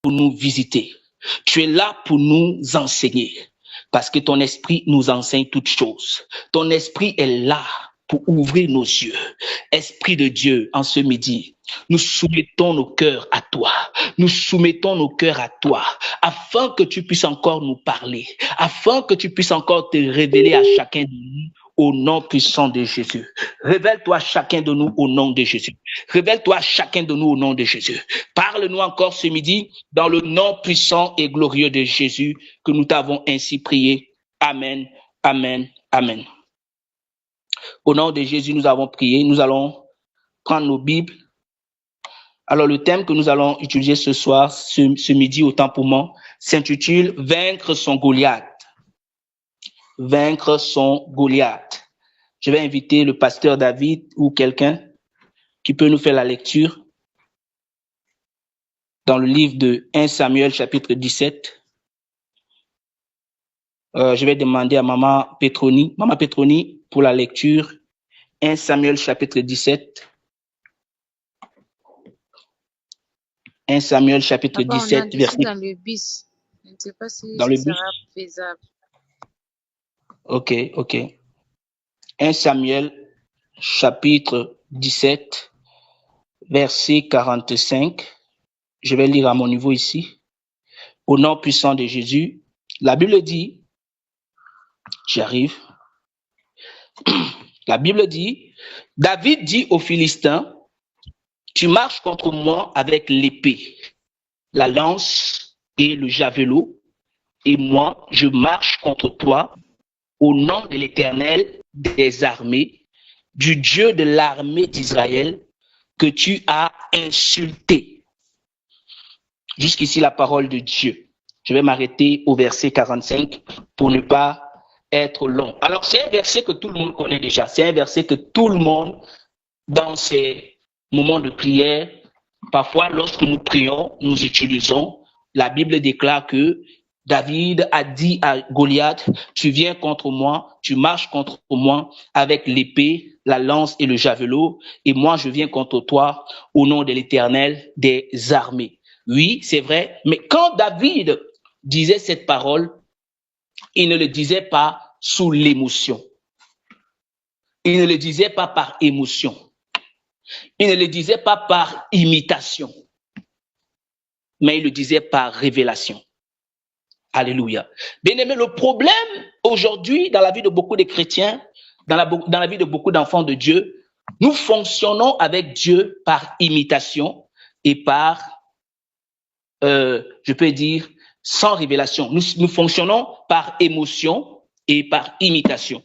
pour nous visiter. Tu es là pour nous enseigner. Parce que ton esprit nous enseigne toutes choses. Ton esprit est là pour ouvrir nos yeux. Esprit de Dieu, en ce midi, nous soumettons nos cœurs à toi. Nous soumettons nos cœurs à toi, afin que tu puisses encore nous parler, afin que tu puisses encore te révéler à chacun de nous au nom puissant de Jésus. Révèle-toi à chacun de nous au nom de Jésus. Révèle-toi à chacun de nous au nom de Jésus. Parle-nous encore ce midi dans le nom puissant et glorieux de Jésus que nous t'avons ainsi prié. Amen, amen, amen. Au nom de Jésus, nous avons prié. Nous allons prendre nos Bibles. Alors, le thème que nous allons utiliser ce soir, ce midi, autant pour moi, s'intitule « Vaincre son Goliath ». Vaincre son Goliath. Je vais inviter le pasteur David ou quelqu'un qui peut nous faire la lecture dans le livre de 1 Samuel chapitre 17. Je vais demander à Maman Petroni pour la lecture. 1 Samuel chapitre 17. 1 Samuel chapitre 17, verset. Dans le bis. Je ne sais pas si dans ça le sera bus. faisable. Ok. 1 Samuel chapitre 17, verset 45. Je vais lire à mon niveau ici. Au nom puissant de Jésus, la Bible dit, j'arrive. La Bible dit, David dit aux Philistins, tu marches contre moi avec l'épée, la lance et le javelot, et moi, je marche contre toi au nom de l'Éternel des armées, du Dieu de l'armée d'Israël, que tu as insulté. Jusqu'ici, la parole de Dieu. Je vais m'arrêter au verset 45 pour ne pas être long. Alors, c'est un verset que tout le monde connaît déjà. C'est un verset que tout le monde, dans ses moments de prière, parfois, lorsque nous prions, nous utilisons. La Bible déclare que David a dit à Goliath, tu viens contre moi, tu marches contre moi avec l'épée, la lance et le javelot, et moi je viens contre toi au nom de l'Éternel des armées. Oui, c'est vrai, mais quand David disait cette parole, il ne le disait pas sous l'émotion. Il ne le disait pas par émotion. Il ne le disait pas par imitation, mais il le disait par révélation. Alléluia. Bien-aimé, le problème aujourd'hui dans la vie de beaucoup de chrétiens, dans la vie de beaucoup d'enfants de Dieu, nous fonctionnons avec Dieu par imitation et par, je peux dire, sans révélation. Nous fonctionnons par émotion et par imitation.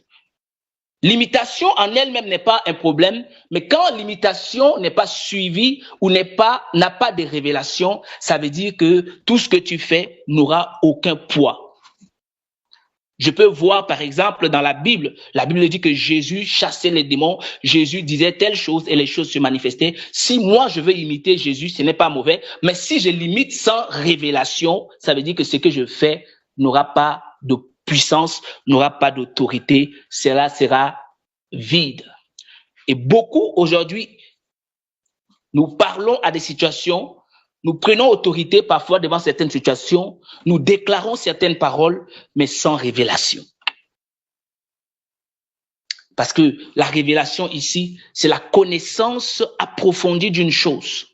L'imitation en elle-même n'est pas un problème, mais quand l'imitation n'est pas suivie ou n'a pas de révélation, ça veut dire que tout ce que tu fais n'aura aucun poids. Je peux voir par exemple dans la Bible dit que Jésus chassait les démons, Jésus disait telle chose et les choses se manifestaient. Si moi je veux imiter Jésus, ce n'est pas mauvais, mais si je l'imite sans révélation, ça veut dire que ce que je fais n'aura pas de puissance, n'aura pas d'autorité, cela sera vide. Et beaucoup aujourd'hui, nous parlons à des situations, nous prenons autorité parfois devant certaines situations, nous déclarons certaines paroles, mais sans révélation. Parce que la révélation ici, c'est la connaissance approfondie d'une chose.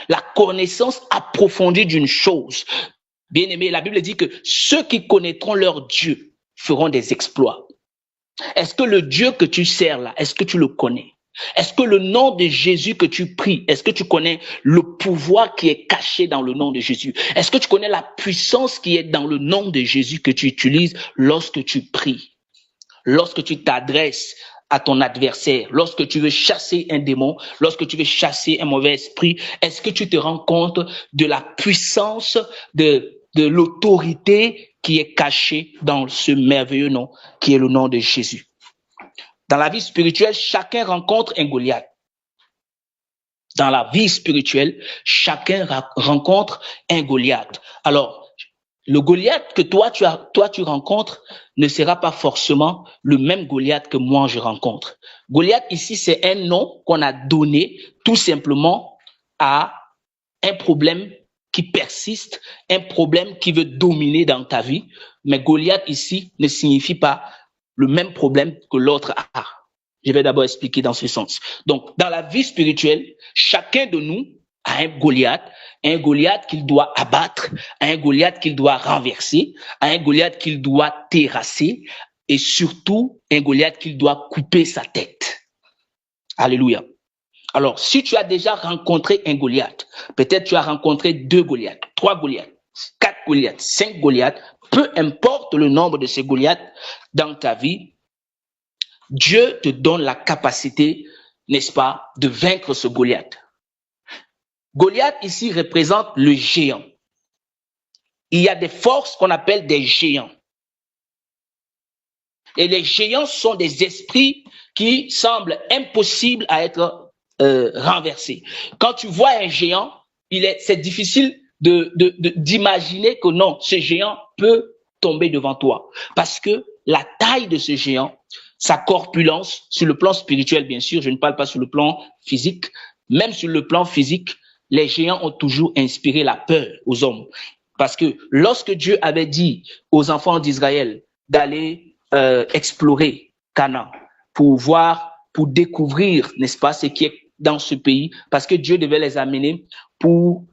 La connaissance approfondie d'une chose. Bien aimé, la Bible dit que ceux qui connaîtront leur Dieu feront des exploits. Est-ce que le Dieu que tu sers là, est-ce que tu le connais? Est-ce que le nom de Jésus que tu pries, est-ce que tu connais le pouvoir qui est caché dans le nom de Jésus? Est-ce que tu connais la puissance qui est dans le nom de Jésus que tu utilises lorsque tu pries? Lorsque tu t'adresses à ton adversaire, lorsque tu veux chasser un démon, lorsque tu veux chasser un mauvais esprit, est-ce que tu te rends compte de la puissance, de l'autorité qui est cachée dans ce merveilleux nom qui est le nom de Jésus? Dans la vie spirituelle, chacun rencontre un Goliath. Dans la vie spirituelle, chacun rencontre un Goliath. Alors, le Goliath que toi tu rencontres ne sera pas forcément le même Goliath que moi je rencontre. Goliath ici, c'est un nom qu'on a donné tout simplement à un problème qui persiste, un problème qui veut dominer dans ta vie. Mais Goliath ici ne signifie pas le même problème que l'autre a. Je vais d'abord expliquer dans ce sens. Donc, dans la vie spirituelle, chacun de nous a un Goliath qu'il doit abattre, un Goliath qu'il doit renverser, un Goliath qu'il doit terrasser et surtout un Goliath qu'il doit couper sa tête. Alléluia. Alors, si tu as déjà rencontré un Goliath, peut-être tu as rencontré 2 Goliaths, 3 Goliaths, 4 Goliaths, 5 Goliaths, peu importe le nombre de ces Goliaths dans ta vie, Dieu te donne la capacité, n'est-ce pas, de vaincre ce Goliath. Goliath ici représente le géant. Il y a des forces qu'on appelle des géants. Et les géants sont des esprits qui semblent impossibles à être renversés. Quand tu vois un géant, c'est difficile d'imaginer que non, ce géant peut tomber devant toi. Parce que la taille de ce géant, sa corpulence, sur le plan spirituel bien sûr, je ne parle pas sur le plan physique, même sur le plan physique, les géants ont toujours inspiré la peur aux hommes. Parce que lorsque Dieu avait dit aux enfants d'Israël d'aller explorer Canaan pour voir, pour découvrir, n'est-ce pas, ce qui est dans ce pays, parce que Dieu devait les amener pour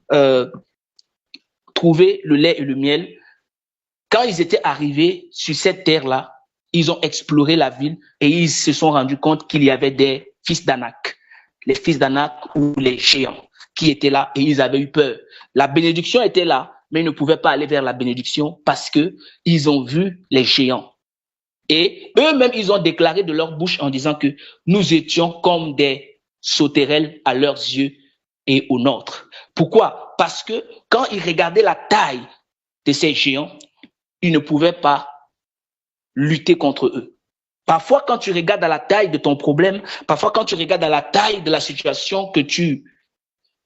trouver le lait et le miel. Quand ils étaient arrivés sur cette terre-là, ils ont exploré la ville et ils se sont rendus compte qu'il y avait des fils d'Anak, les fils d'Anak ou les géants qui étaient là et ils avaient eu peur. La bénédiction était là, mais ils ne pouvaient pas aller vers la bénédiction parce que ils ont vu les géants. Et eux-mêmes, ils ont déclaré de leur bouche en disant que nous étions comme des sauterelles à leurs yeux et aux nôtres. Pourquoi? Parce que quand ils regardaient la taille de ces géants, ils ne pouvaient pas lutter contre eux. Parfois, quand tu regardes à la taille de ton problème, parfois quand tu regardes à la taille de la situation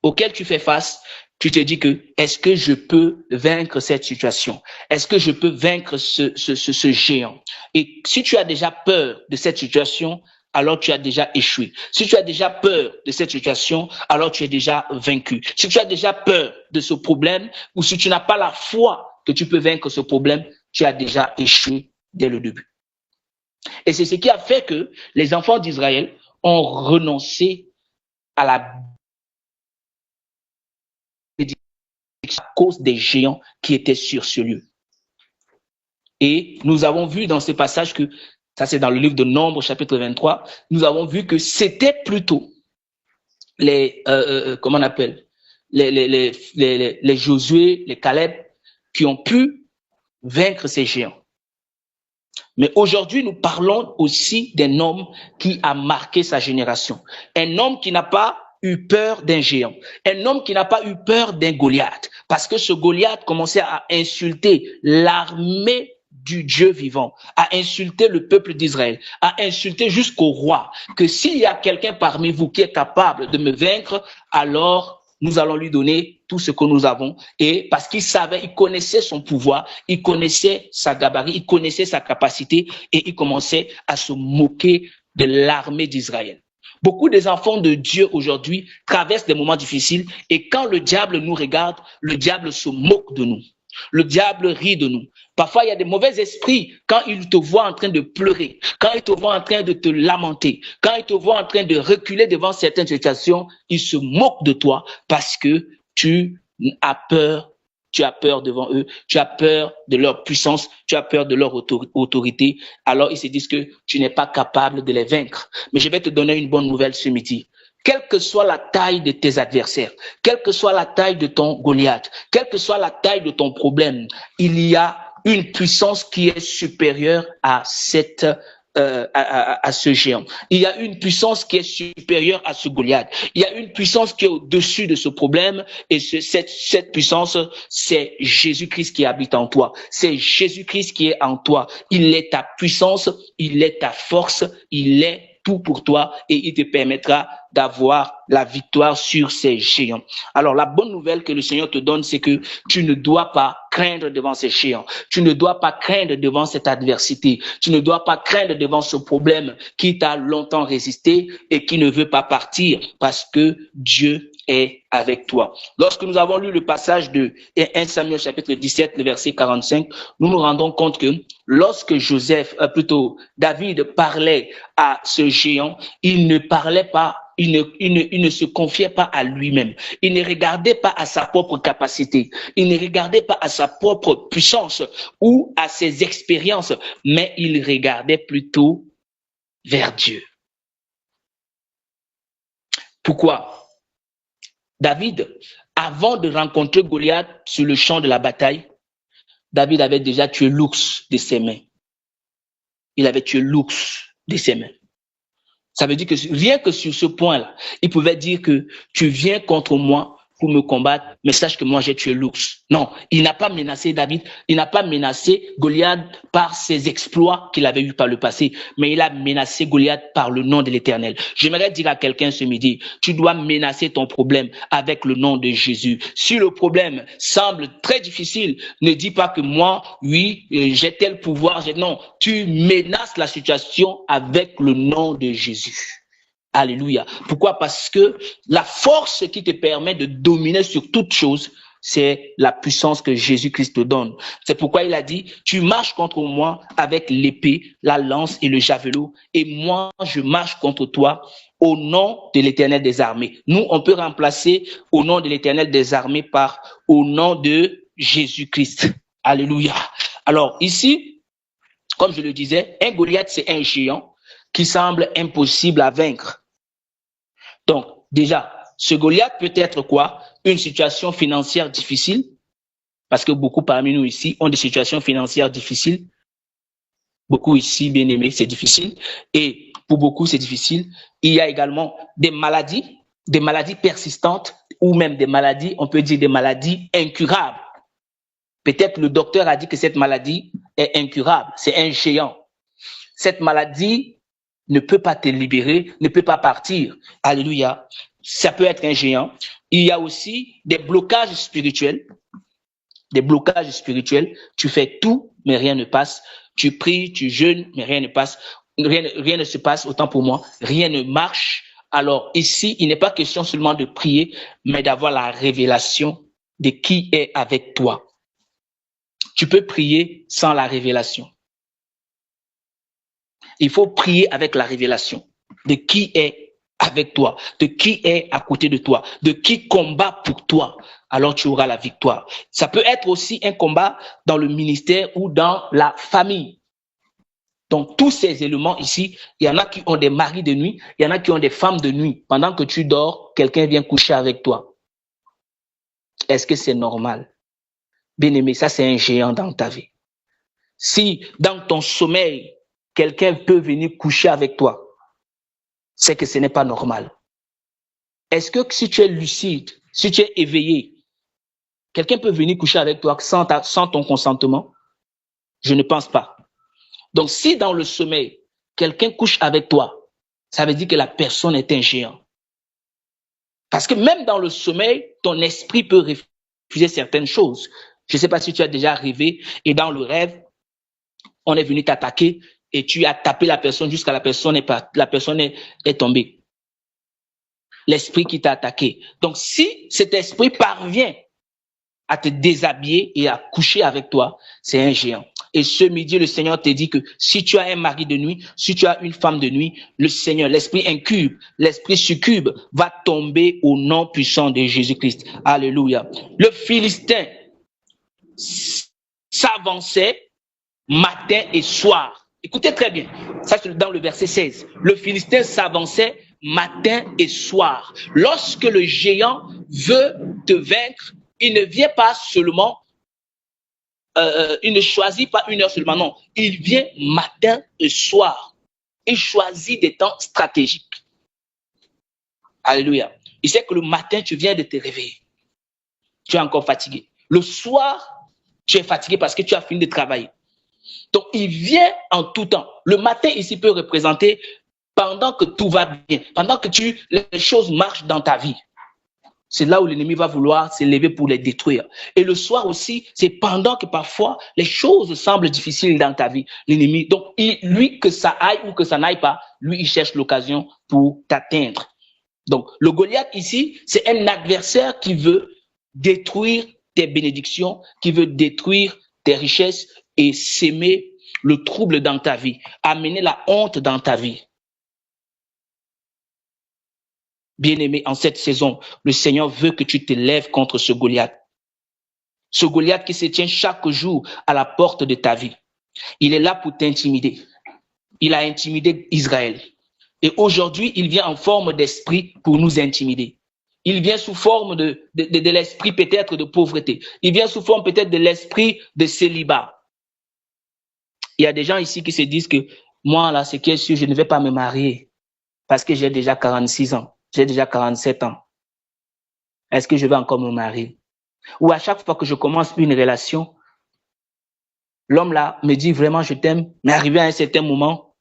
auquel tu fais face, tu te dis que est-ce que je peux vaincre cette situation? Est-ce que je peux vaincre ce géant? Et si tu as déjà peur de cette situation, alors tu as déjà échoué. Si tu as déjà peur de cette situation, alors tu es déjà vaincu. Si tu as déjà peur de ce problème ou si tu n'as pas la foi que tu peux vaincre ce problème, tu as déjà échoué dès le début. Et c'est ce qui a fait que les enfants d'Israël ont renoncé à la à cause des géants qui étaient sur ce lieu. Et nous avons vu dans ce passage que, ça c'est dans le livre de Nombres, chapitre 23, nous avons vu que c'était plutôt les Josué, les Caleb, qui ont pu vaincre ces géants. Mais aujourd'hui, nous parlons aussi d'un homme qui a marqué sa génération. Un homme qui n'a pas eu peur d'un géant. Un homme qui n'a pas eu peur d'un Goliath. Parce que ce Goliath commençait à insulter l'armée du Dieu vivant, à insulter le peuple d'Israël, à insulter jusqu'au roi. Que s'il y a quelqu'un parmi vous qui est capable de me vaincre, alors nous allons lui donner tout ce que nous avons. Et parce qu'il savait, il connaissait son pouvoir, il connaissait sa gabarit, il connaissait sa capacité et il commençait à se moquer de l'armée d'Israël. Beaucoup des enfants de Dieu aujourd'hui traversent des moments difficiles et quand le diable nous regarde, le diable se moque de nous. Le diable rit de nous. Parfois, il y a des mauvais esprits quand ils te voient en train de pleurer, quand ils te voient en train de te lamenter, quand ils te voient en train de reculer devant certaines situations, ils se moquent de toi parce que tu as peur devant eux, tu as peur de leur puissance, tu as peur de leur autorité. Alors, ils se disent que tu n'es pas capable de les vaincre. Mais je vais te donner une bonne nouvelle ce midi. Quelle que soit la taille de tes adversaires, quelle que soit la taille de ton Goliath, quelle que soit la taille de ton problème, il y a une puissance qui est supérieure à ce géant. Il y a une puissance qui est supérieure à ce Goliath. Il y a une puissance qui est au-dessus de ce problème et cette puissance, c'est Jésus-Christ qui habite en toi. C'est Jésus-Christ qui est en toi. Il est ta puissance, il est ta force, il est tout pour toi et il te permettra d'avoir la victoire sur ces géants. Alors, la bonne nouvelle que le Seigneur te donne, c'est que tu ne dois pas craindre devant ces géants. Tu ne dois pas craindre devant cette adversité. Tu ne dois pas craindre devant ce problème qui t'a longtemps résisté et qui ne veut pas partir parce que Dieu est avec toi. Lorsque nous avons lu le passage de 1 Samuel chapitre 17, le verset 45, nous nous rendons compte que lorsque David parlait à ce géant, il ne parlait pas, il ne se confiait pas à lui-même. Il ne regardait pas à sa propre capacité. Il ne regardait pas à sa propre puissance ou à ses expériences, mais il regardait plutôt vers Dieu. Pourquoi? David, avant de rencontrer Goliath sur le champ de la bataille, David avait déjà tué l'ours de ses mains. Il avait tué l'ours de ses mains. Ça veut dire que rien que sur ce point-là, il pouvait dire que tu viens contre moi pour me combattre, mais sache que moi j'ai tué l'ours. Non, il n'a pas menacé David, il n'a pas menacé Goliath par ses exploits qu'il avait eu par le passé, mais il a menacé Goliath par le nom de l'Éternel. J'aimerais dire à quelqu'un ce midi, tu dois menacer ton problème avec le nom de Jésus. Si le problème semble très difficile, ne dis pas que moi, oui, j'ai tel pouvoir. Non, tu menaces la situation avec le nom de Jésus. Alléluia. Pourquoi? Parce que la force qui te permet de dominer sur toute chose, c'est la puissance que Jésus-Christ te donne. C'est pourquoi il a dit, tu marches contre moi avec l'épée, la lance et le javelot, et moi, je marche contre toi au nom de l'Éternel des armées. Nous, on peut remplacer au nom de l'Éternel des armées par au nom de Jésus-Christ. Alléluia. Alors, ici, comme je le disais, un Goliath, c'est un géant qui semble impossible à vaincre. Donc, déjà, ce Goliath peut être quoi? Une situation financière difficile, parce que beaucoup parmi nous ici ont des situations financières difficiles. Beaucoup ici, bien aimés, c'est difficile. Et pour beaucoup, c'est difficile. Il y a également des maladies persistantes, ou même des maladies, on peut dire des maladies incurables. Peut-être le docteur a dit que cette maladie est incurable, c'est un géant. Cette maladie ne peut pas te libérer, ne peut pas partir. Alléluia. Ça peut être un géant. Il y a aussi des blocages spirituels. Des blocages spirituels. Tu fais tout, mais rien ne passe. Tu pries, tu jeûnes, mais rien ne passe. Rien ne se passe, autant pour moi. Rien ne marche. Alors ici, il n'est pas question seulement de prier, mais d'avoir la révélation de qui est avec toi. Tu peux prier sans la révélation. Il faut prier avec la révélation de qui est avec toi, de qui est à côté de toi, de qui combat pour toi. Alors tu auras la victoire. Ça peut être aussi un combat dans le ministère ou dans la famille. Donc tous ces éléments ici, il y en a qui ont des maris de nuit, il y en a qui ont des femmes de nuit. Pendant que tu dors, quelqu'un vient coucher avec toi. Est-ce que c'est normal? Bien-aimé, ça c'est un géant dans ta vie. Si dans ton sommeil, quelqu'un peut venir coucher avec toi, c'est que ce n'est pas normal. Est-ce que si tu es lucide, si tu es éveillé, quelqu'un peut venir coucher avec toi sans ton consentement? Je ne pense pas. Donc, si dans le sommeil, quelqu'un couche avec toi, ça veut dire que la personne est un géant. Parce que même dans le sommeil, ton esprit peut refuser certaines choses. Je ne sais pas si tu as déjà rêvé et dans le rêve, on est venu t'attaquer et tu as tapé la personne jusqu'à la personne est tombée. L'esprit qui t'a attaqué. Donc, si cet esprit parvient à te déshabiller et à coucher avec toi, c'est un géant. Et ce midi, le Seigneur te dit que si tu as un mari de nuit, si tu as une femme de nuit, le Seigneur, l'esprit incube, l'esprit succube va tomber au nom puissant de Jésus-Christ. Alléluia. Le Philistin s'avançait matin et soir. Écoutez très bien. Ça, c'est dans le verset 16. Le Philistin s'avançait matin et soir. Lorsque le géant veut te vaincre, il ne vient pas seulement, il ne choisit pas une heure seulement, non. Il vient matin et soir. Il choisit des temps stratégiques. Alléluia. Il sait que le matin, tu viens de te réveiller. Tu es encore fatigué. Le soir, tu es fatigué parce que tu as fini de travailler. Donc, il vient en tout temps. Le matin, ici, peut représenter pendant que tout va bien, pendant que les choses marchent dans ta vie. C'est là où l'ennemi va vouloir s'élever pour les détruire. Et le soir aussi, c'est pendant que parfois les choses semblent difficiles dans ta vie. L'ennemi, donc, lui, que ça aille ou que ça n'aille pas, lui, il cherche l'occasion pour t'atteindre. Donc, le Goliath ici, c'est un adversaire qui veut détruire tes bénédictions, qui veut détruire tes richesses et s'aimer le trouble dans ta vie, amener la honte dans ta vie. Bien-aimé, en cette saison, le Seigneur veut que tu te lèves contre ce Goliath. Ce Goliath qui se tient chaque jour à la porte de ta vie. Il est là pour t'intimider. Il a intimidé Israël. Et aujourd'hui, il vient en forme d'esprit pour nous intimider. Il vient sous forme de l'esprit peut-être de pauvreté. Il vient sous forme peut-être de l'esprit de célibat. Il y a des gens ici qui se disent que moi, là, ce qui est sûr, je ne vais pas me marier parce que j'ai déjà 46 ans. J'ai déjà 47 ans. Est-ce que je vais encore me marier? Ou à chaque fois que je commence une relation, l'homme là me dit vraiment je t'aime, mais arrivé à un certain moment,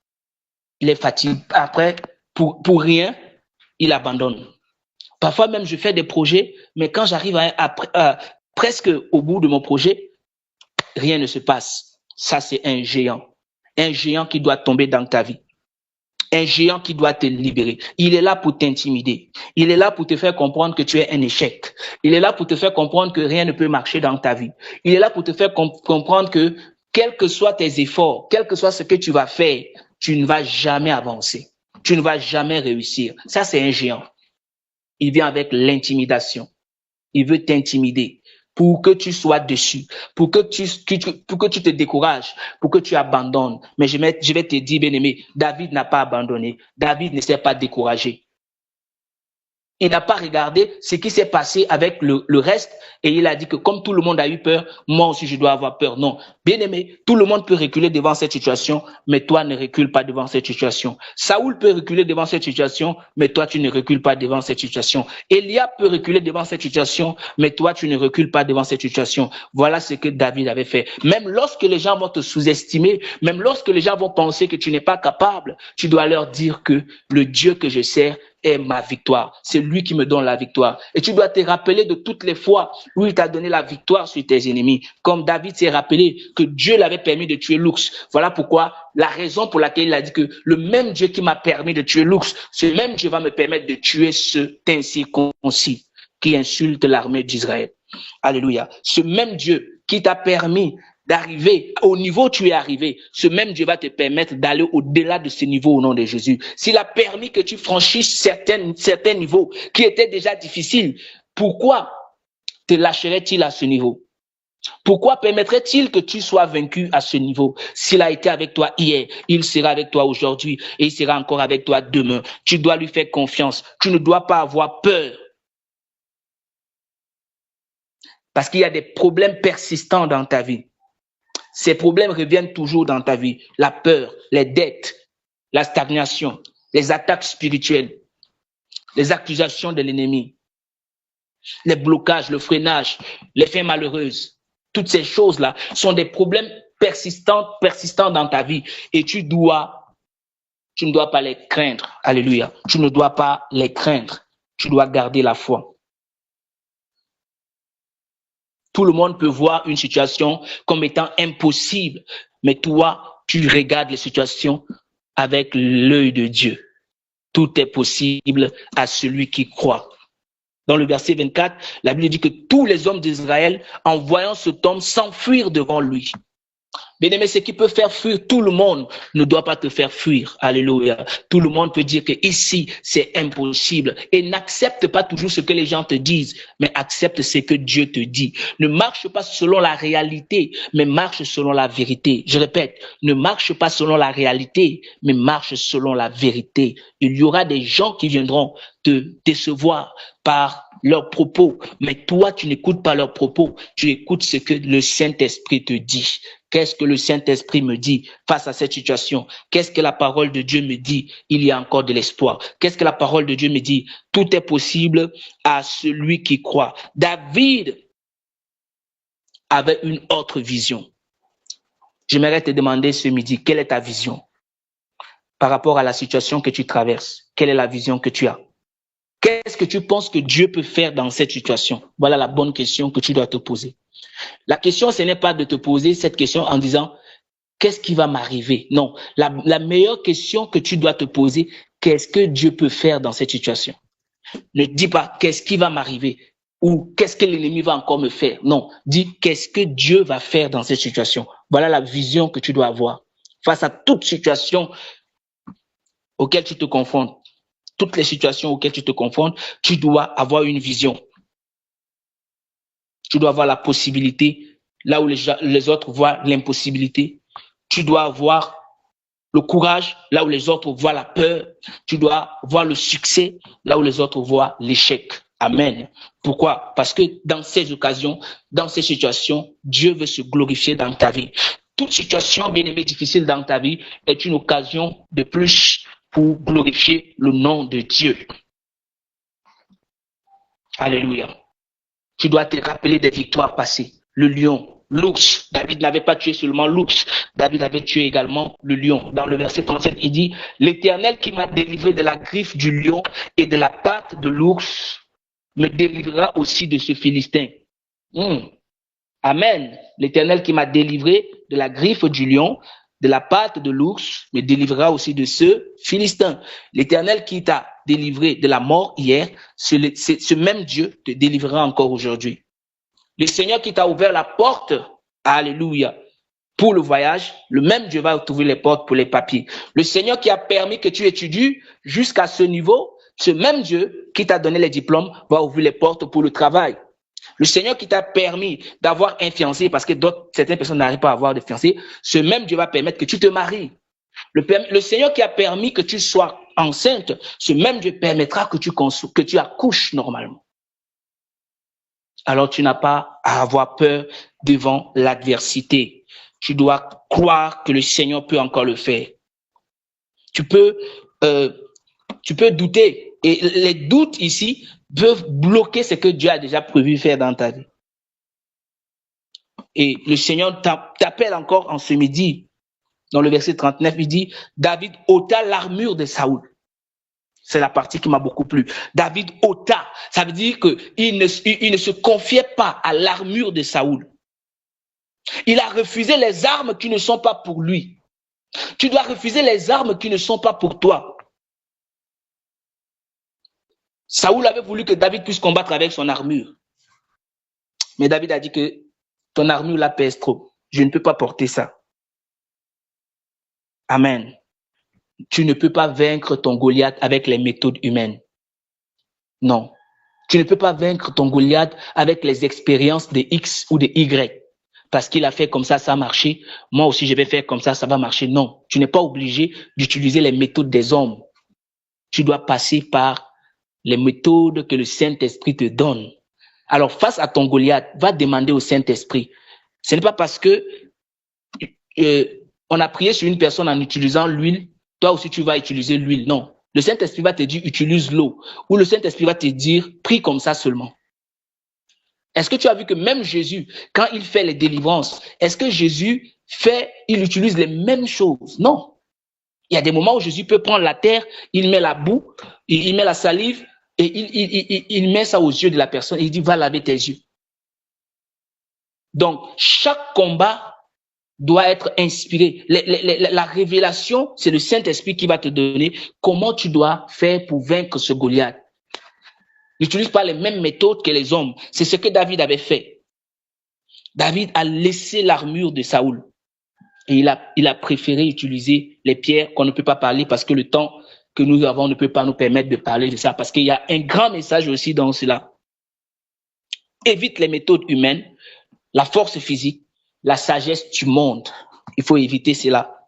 il est fatigué. Après, pour rien, il abandonne. Parfois même, je fais des projets, mais quand j'arrive presque au bout de mon projet, rien ne se passe. Ça, c'est un géant. Un géant qui doit tomber dans ta vie. Un géant qui doit te libérer. Il est là pour t'intimider. Il est là pour te faire comprendre que tu es un échec. Il est là pour te faire comprendre que rien ne peut marcher dans ta vie. Il est là pour te faire comprendre que quels que soient tes efforts, quel que soit ce que tu vas faire, tu ne vas jamais avancer. Tu ne vas jamais réussir. Ça, c'est un géant. Il vient avec l'intimidation. Il veut t'intimider pour que tu sois dessus, pour que tu te décourages, pour que tu abandonnes. Mais je vais te dire, bien-aimé, David n'a pas abandonné. David ne s'est pas découragé. Il n'a pas regardé ce qui s'est passé avec le reste et il a dit que comme tout le monde a eu peur, moi aussi je dois avoir peur. Non, bien aimé, tout le monde peut reculer devant cette situation, mais toi ne recules pas devant cette situation. Saoul peut reculer devant cette situation, mais toi tu ne recules pas devant cette situation. Élia peut reculer devant cette situation, mais toi tu ne recules pas devant cette situation. Voilà ce que David avait fait. Même lorsque les gens vont te sous-estimer, même lorsque les gens vont penser que tu n'es pas capable, tu dois leur dire que le Dieu que je sers est ma victoire. C'est lui qui me donne la victoire. Et tu dois te rappeler de toutes les fois où il t'a donné la victoire sur tes ennemis. Comme David s'est rappelé que Dieu l'avait permis de tuer l'ours. Voilà pourquoi, la raison pour laquelle il a dit que le même Dieu qui m'a permis de tuer l'ours, ce même Dieu va me permettre de tuer cet incirconcis qui insulte l'armée d'Israël. Alléluia. Ce même Dieu qui t'a permis d'arriver au niveau où tu es arrivé, ce même Dieu va te permettre d'aller au-delà de ce niveau au nom de Jésus. S'il a permis que tu franchisses certains niveaux qui étaient déjà difficiles, pourquoi te lâcherait-il à ce niveau? Pourquoi permettrait-il que tu sois vaincu à ce niveau? S'il a été avec toi hier, il sera avec toi aujourd'hui et il sera encore avec toi demain. Tu dois lui faire confiance. Tu ne dois pas avoir peur. Parce qu'il y a des problèmes persistants dans ta vie. Ces problèmes reviennent toujours dans ta vie. La peur, les dettes, la stagnation, les attaques spirituelles, les accusations de l'ennemi, les blocages, le freinage, les fins malheureuses. Toutes ces choses-là sont des problèmes persistants dans ta vie. Et tu ne dois pas les craindre. Alléluia. Tu ne dois pas les craindre. Tu dois garder la foi. Tout le monde peut voir une situation comme étant impossible, mais toi, tu regardes les situations avec l'œil de Dieu. Tout est possible à celui qui croit. Dans le verset 24, la Bible dit que tous les hommes d'Israël, en voyant cet homme, s'enfuirent devant lui. Bien-aimé, ce qui peut faire fuir tout le monde ne doit pas te faire fuir. Alléluia. Tout le monde peut dire que ici, c'est impossible. Et n'accepte pas toujours ce que les gens te disent, mais accepte ce que Dieu te dit. Ne marche pas selon la réalité, mais marche selon la vérité. Je répète, ne marche pas selon la réalité, mais marche selon la vérité. Il y aura des gens qui viendront te décevoir par leurs propos, mais toi, tu n'écoutes pas leurs propos, tu écoutes ce que le Saint-Esprit te dit. Qu'est-ce que le Saint-Esprit me dit face à cette situation? Qu'est-ce que la parole de Dieu me dit? Il y a encore de l'espoir. Qu'est-ce que la parole de Dieu me dit? Tout est possible à celui qui croit. David avait une autre vision. J'aimerais te demander ce midi, quelle est ta vision par rapport à la situation que tu traverses? Quelle est la vision que tu as? Qu'est-ce que tu penses que Dieu peut faire dans cette situation? Voilà la bonne question que tu dois te poser. La question, ce n'est pas de te poser cette question en disant « qu'est-ce qui va m'arriver ?» Non, la meilleure question que tu dois te poser, qu'est-ce que Dieu peut faire dans cette situation? Ne dis pas qu'est-ce qui va m'arriver ou qu'est-ce que l'ennemi va encore me faire. Non, dis qu'est-ce que Dieu va faire dans cette situation. Voilà la vision que tu dois avoir. Face à toute situation auxquelles tu te confrontes, toutes les situations auxquelles tu te confrontes, tu dois avoir une vision. Tu dois avoir la possibilité, là où les autres voient l'impossibilité. Tu dois avoir le courage, là où les autres voient la peur. Tu dois voir le succès, là où les autres voient l'échec. Amen. Pourquoi? Parce que dans ces occasions, dans ces situations, Dieu veut se glorifier dans ta vie. Toute situation, bien aimée, difficile dans ta vie est une occasion de plus pour glorifier le nom de Dieu. Alléluia. Tu dois te rappeler des victoires passées. Le lion, l'ours. David n'avait pas tué seulement l'ours. David avait tué également le lion. Dans le verset 37, il dit, l'Éternel qui m'a délivré de la griffe du lion et de la patte de l'ours me délivrera aussi de ce Philistin. Amen. L'Éternel qui m'a délivré de la griffe du lion, de la patte de l'ours, me délivrera aussi de ce Philistin. L'Éternel qui t'a délivré de la mort hier, ce même Dieu te délivrera encore aujourd'hui. Le Seigneur qui t'a ouvert la porte, alléluia, pour le voyage, le même Dieu va t'ouvrir les portes pour les papiers. Le Seigneur qui a permis que tu étudies jusqu'à ce niveau, ce même Dieu qui t'a donné les diplômes va ouvrir les portes pour le travail. Le Seigneur qui t'a permis d'avoir un fiancé, parce que certaines personnes n'arrivent pas à avoir de fiancé, ce même Dieu va permettre que tu te maries. Le Seigneur qui a permis que tu sois enceinte, ce même Dieu permettra que tu accouches normalement. Alors tu n'as pas à avoir peur devant l'adversité. Tu dois croire que le Seigneur peut encore le faire. Tu peux douter. Et les doutes ici peuvent bloquer ce que Dieu a déjà prévu faire dans ta vie. Et le Seigneur t'appelle encore en ce midi. Dans le verset 39, il dit, David ôta l'armure de Saoul. C'est la partie qui m'a beaucoup plu. David ôta, ça veut dire qu'il ne se confiait pas à l'armure de Saoul. Il a refusé les armes qui ne sont pas pour lui. Tu dois refuser les armes qui ne sont pas pour toi. Saoul avait voulu que David puisse combattre avec son armure. Mais David a dit que ton armure la pèse trop. Je ne peux pas porter ça. Amen. Tu ne peux pas vaincre ton Goliath avec les méthodes humaines. Non. Tu ne peux pas vaincre ton Goliath avec les expériences de X ou de Y. Parce qu'il a fait comme ça a marché. Moi aussi, je vais faire comme ça va marcher. Non. Tu n'es pas obligé d'utiliser les méthodes des hommes. Tu dois passer par les méthodes que le Saint-Esprit te donne. Alors, face à ton Goliath, va demander au Saint-Esprit. Ce n'est pas parce que on a prié sur une personne en utilisant l'huile, toi aussi tu vas utiliser l'huile. Non. Le Saint-Esprit va te dire, utilise l'eau. Ou le Saint-Esprit va te dire, prie comme ça seulement. Est-ce que tu as vu que même Jésus, quand il fait les délivrances, est-ce que Jésus il utilise les mêmes choses? Non. Il y a des moments où Jésus peut prendre la terre, il met la boue, il met la salive, et il met ça aux yeux de la personne, et il dit, va laver tes yeux. Donc, chaque combat doit être inspiré. La révélation, c'est le Saint-Esprit qui va te donner comment tu dois faire pour vaincre ce Goliath. N'utilise pas les mêmes méthodes que les hommes. C'est ce que David avait fait. David a laissé l'armure de Saoul. Et il a préféré utiliser les pierres qu'on ne peut pas parler parce que le temps que nous avons ne peut pas nous permettre de parler de ça. Parce qu'il y a un grand message aussi dans cela. Évite les méthodes humaines, la force physique, la sagesse du monde. Il faut éviter cela.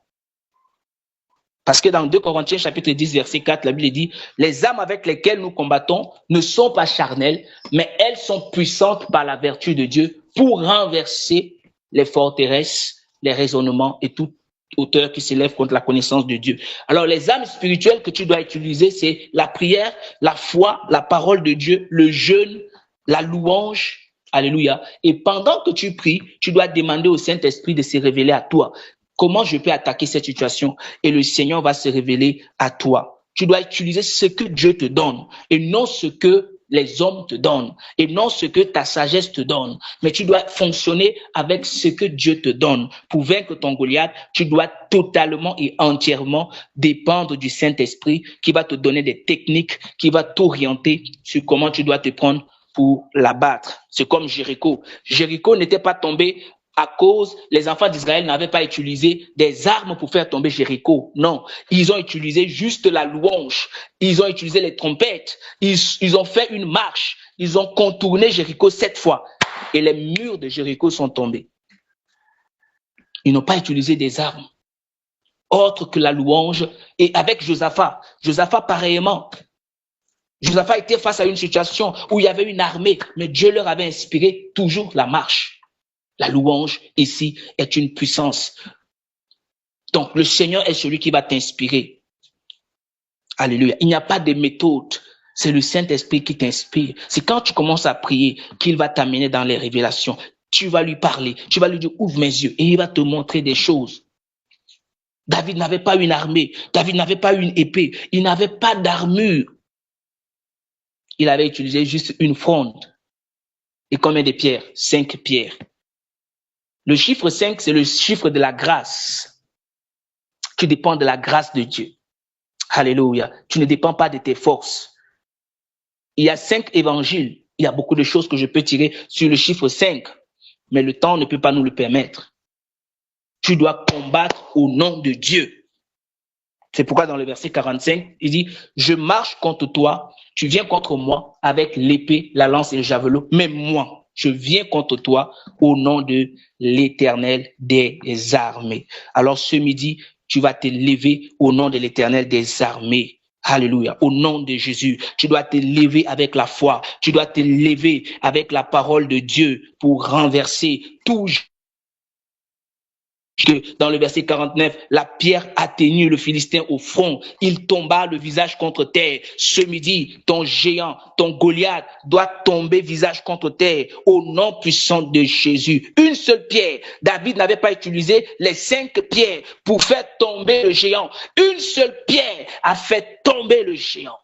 Parce que dans 2 Corinthiens chapitre 10 verset 4, la Bible dit, les armes avec lesquelles nous combattons ne sont pas charnelles, mais elles sont puissantes par la vertu de Dieu pour renverser les forteresses, les raisonnements et toute hauteur qui s'élève contre la connaissance de Dieu. Alors les armes spirituelles que tu dois utiliser, c'est la prière, la foi, la parole de Dieu, le jeûne, la louange. Alléluia. Et pendant que tu pries, tu dois demander au Saint-Esprit de se révéler à toi. Comment je peux attaquer cette situation? Et le Seigneur va se révéler à toi. Tu dois utiliser ce que Dieu te donne et non ce que les hommes te donnent et non ce que ta sagesse te donne. Mais tu dois fonctionner avec ce que Dieu te donne. Pour vaincre ton Goliath, tu dois totalement et entièrement dépendre du Saint-Esprit qui va te donner des techniques, qui va t'orienter sur comment tu dois te prendre pour l'abattre. C'est comme Jéricho. Jéricho n'était pas tombé à cause, les enfants d'Israël n'avaient pas utilisé des armes pour faire tomber Jéricho. Non, ils ont utilisé juste la louange. Ils ont utilisé les trompettes. Ils ont fait une marche. Ils ont contourné Jéricho 7 fois. Et les murs de Jéricho sont tombés. Ils n'ont pas utilisé des armes autres que la louange. Et avec Josaphat pareillement. Josaphat était face à une situation où il y avait une armée, mais Dieu leur avait inspiré toujours la marche. La louange, ici, est une puissance. Donc, le Seigneur est celui qui va t'inspirer. Alléluia. Il n'y a pas de méthode. C'est le Saint-Esprit qui t'inspire. C'est quand tu commences à prier qu'il va t'amener dans les révélations. Tu vas lui parler. Tu vas lui dire, ouvre mes yeux. Et il va te montrer des choses. David n'avait pas une armée. David n'avait pas une épée. Il n'avait pas d'armure. Il avait utilisé juste une fronde. Et combien de pierres? 5 pierres. Le chiffre 5, c'est le chiffre de la grâce. Tu dépends de la grâce de Dieu. Alléluia. Tu ne dépends pas de tes forces. Il y a 5 évangiles. Il y a beaucoup de choses que je peux tirer sur le chiffre 5. Mais le temps ne peut pas nous le permettre. Tu dois combattre au nom de Dieu. C'est pourquoi dans le verset 45, il dit, je marche contre toi, tu viens contre moi avec l'épée, la lance et le javelot, mais moi, je viens contre toi au nom de l'Éternel des armées. Alors ce midi, tu vas te lever au nom de l'Éternel des armées. Alléluia. Au nom de Jésus, tu dois te lever avec la foi. Tu dois te lever avec la parole de Dieu pour renverser tout. Dans le verset 49, la pierre atteignit le Philistin au front. Il tomba le visage contre terre. Ce midi, ton géant, ton Goliath doit tomber visage contre terre au nom puissant de Jésus. Une seule pierre. David n'avait pas utilisé les 5 pierres pour faire tomber le géant. Une seule pierre a fait tomber le géant.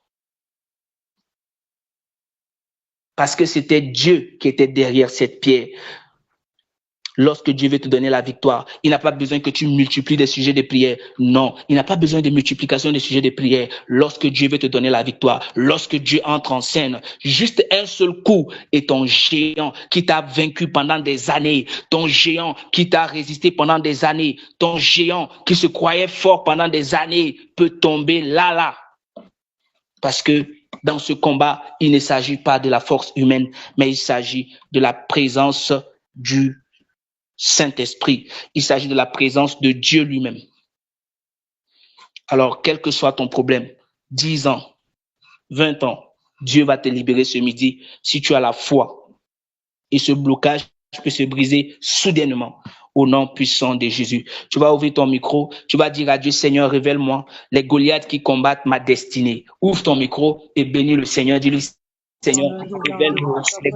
Parce que c'était Dieu qui était derrière cette pierre. Lorsque Dieu veut te donner la victoire, il n'a pas besoin que tu multiplies des sujets de prière. Non, il n'a pas besoin de multiplication des sujets de prière. Lorsque Dieu veut te donner la victoire, lorsque Dieu entre en scène, juste un seul coup et ton géant qui t'a vaincu pendant des années, ton géant qui t'a résisté pendant des années, ton géant qui se croyait fort pendant des années peut tomber là. Parce que dans ce combat, il ne s'agit pas de la force humaine, mais il s'agit de la présence du Saint-Esprit. Il s'agit de la présence de Dieu lui-même. Alors, quel que soit ton problème, 10 ans, 20 ans, Dieu va te libérer ce midi si tu as la foi. Et ce blocage peut se briser soudainement au nom puissant de Jésus. Tu vas ouvrir ton micro, tu vas dire à Dieu, Seigneur, révèle-moi les Goliaths qui combattent ma destinée. Ouvre ton micro et bénis le Seigneur. Dis-lui, Seigneur, révèle-moi les